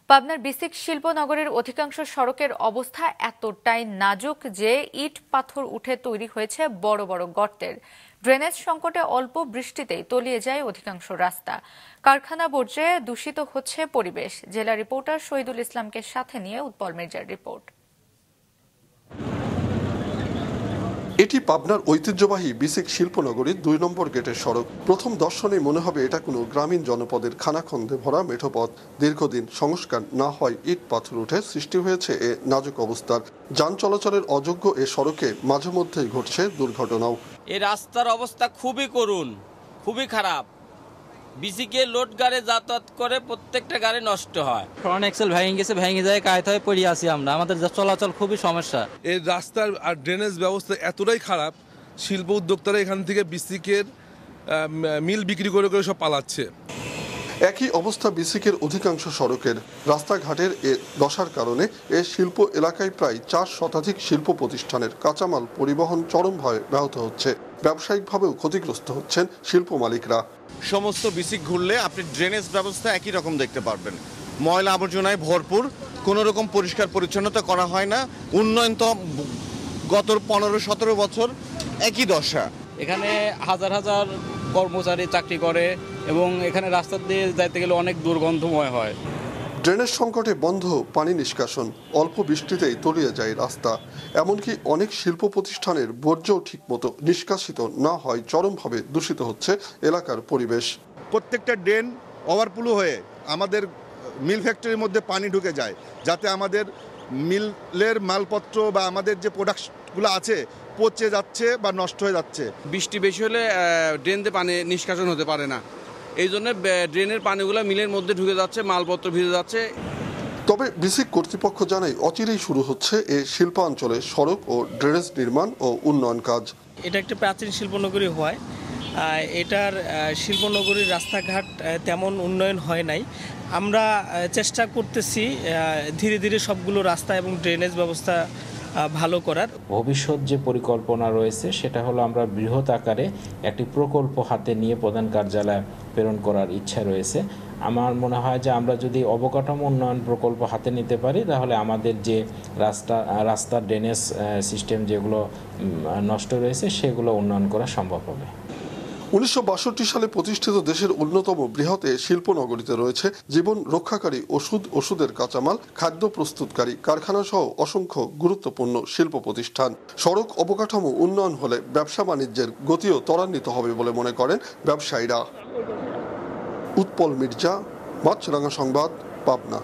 পাবনার বিসিক শিল্পনগরের অধিকাংশ সড়কের অবস্থা এতটাই নাজুক যে ইট পাথর উঠে তৈরি হয়েছে বড় বড় গর্তের। ড্রেনেজ সংকটে অল্প বৃষ্টিতেই তলিয়ে যায় অধিকাংশ রাস্তা। কারখানা বর্জ্যে দূষিত হচ্ছে পরিবেশ। জেলা রিপোর্টার শহীদুল ইসলামকে সাথে নিয়ে উৎপল মির্জার রিপোর্ট। এটি পাবনার ঐতিহ্যবাহী বিসিক শিল্পনগরীর ২ নম্বর গেটের সড়ক। প্রথম দর্শনে মনে হবে এটা কোনো গ্রামীণ জনপদের খানাখন্দে ভরা মেঠো পথ। দীর্ঘদিন সংস্কার না হয় ইট পাথর উঠে সৃষ্টি হয়েছে এ নাজুক অবস্থার। যান চলাচলের অযোগ্য এ সড়কে মাঝে মধ্যেই ঘটছে দুর্ঘটনাও। এই রাস্তার অবস্থা খুবই করুণ, খুবই খারাপ। বিসিকে লোড গাড়ি যাতায়াত করে প্রত্যেকটা গাড়ি নষ্ট হয়। ফ্রন্ট এক্সেল ভেঙে যায়, কায়ত হয়ে পড়ে আছি আমরা। আমাদের চলাচল খুবই সমস্যা। এই রাস্তার আর ড্রেনেজ ব্যবস্থা এতটাই খারাপ, শিল্প উদ্যোক্তারা এখান থেকে বিসিকের মিল বিক্রি করে করে সব পালাচ্ছে। একই অবস্থা বিসিকের অধিকাংশ সড়কের। রাস্তাঘাটের এ দশার কারণে এ শিল্প এলাকায় প্রায় ৪ শতাধিক শিল্প প্রতিষ্ঠানের কাঁচামাল পরিবহন চরমভাবে ব্যাহত হচ্ছে। ব্যবসায়িকভাবেও ক্ষতিগ্রস্ত হচ্ছেন শিল্প মালিকরা। সমস্ত বিসিক ঘুরলে আপনি ড্রেনেজ ব্যবস্থা একই রকম দেখতে পারবেন, ময়লা আবর্জনায় ভরপুর, কোনো রকম পরিষ্কার পরিচ্ছন্নতা করা হয় না। উন্নয়ন তো গত ১৫-১৭ বছর একই দশা। এখানে হাজার হাজার কর্মচারী চাকরি করে এবং এখানে রাস্তা দিয়ে যাইতে গেলে অনেক দুর্গন্ধময় হয়। ড্রেনেজ সংকটে বন্ধ পানি নিষ্কাশন, অল্প বৃষ্টিতেই তলিয়ে যায় রাস্তা। এমনকি অনেক শিল্প প্রতিষ্ঠানের বর্জ্যও ঠিকমতো নিষ্কাশিত না হয় চরমভাবে দূষিত হচ্ছে এলাকার পরিবেশ। প্রত্যেকটা ড্রেন ওভারফ্লো হয়ে আমাদের মিল ফ্যাক্টরির মধ্যে পানি ঢুকে যায়, যাতে আমাদের মিলের মালপত্র বা আমাদের যে প্রোডাক্টগুলো আছে পচে যাচ্ছে বা নষ্ট হয়ে যাচ্ছে। বৃষ্টি বেশি হলে ড্রেন দিয়ে পানি নিষ্কাশন হতে পারে না, এই জন্য ড্রেনের পানিগুলো মিলের মধ্যে ঢুকে যাচ্ছে, মালপত্র ভিজে যাচ্ছে। তবে বিসিক কর্তৃপক্ষ জানায় অচিরেই শুরু হচ্ছে এ শিল্পাঞ্চলে সড়ক ও ড্রেনেজ নির্মাণ ও উন্নয়ন কাজ। এটা একটা প্রাচীন শিল্পনগরী হওয়ায় এটার শিল্পনগরীর রাস্তাঘাট তেমন উন্নয়ন হয় নাই। আমরা চেষ্টা করতেছি ধীরে ধীরে সবগুলো রাস্তা এবং ড্রেনেজ ব্যবস্থা ভালো করার। ভবিষ্যৎ যে পরিকল্পনা রয়েছে সেটা হলো আমরা বৃহৎ আকারে একটি প্রকল্প হাতে নিয়ে প্রধান কার্যালয়ে প্রেরণ করার ইচ্ছা রয়েছে। আমার মনে হয় যে আমরা যদি অবকাঠামো উন্নয়ন প্রকল্প হাতে নিতে পারি তাহলে আমাদের যে রাস্তার ড্রেনেজ সিস্টেম যেগুলো নষ্ট রয়েছে সেগুলো উন্নয়ন করা সম্ভব হবে। ১৯৬২ সালে প্রতিষ্ঠিত দেশের অন্যতম বৃহৎ শিল্পনগরীতে রয়েছে জীবন রক্ষাকারী ওষুধের কাঁচামাল, খাদ্য প্রস্তুতকারী কারখানা সহ অসংখ্য গুরুত্বপূর্ণ শিল্প প্রতিষ্ঠান। সড়ক অবকাঠামো উন্নয়ন হলে ব্যবসা বাণিজ্যের গতিও ত্বরান্বিত হবে বলে মনে করেন ব্যবসায়ীরা। উৎপল মির্জা, মাছরাঙা সংবাদ, পাবনা।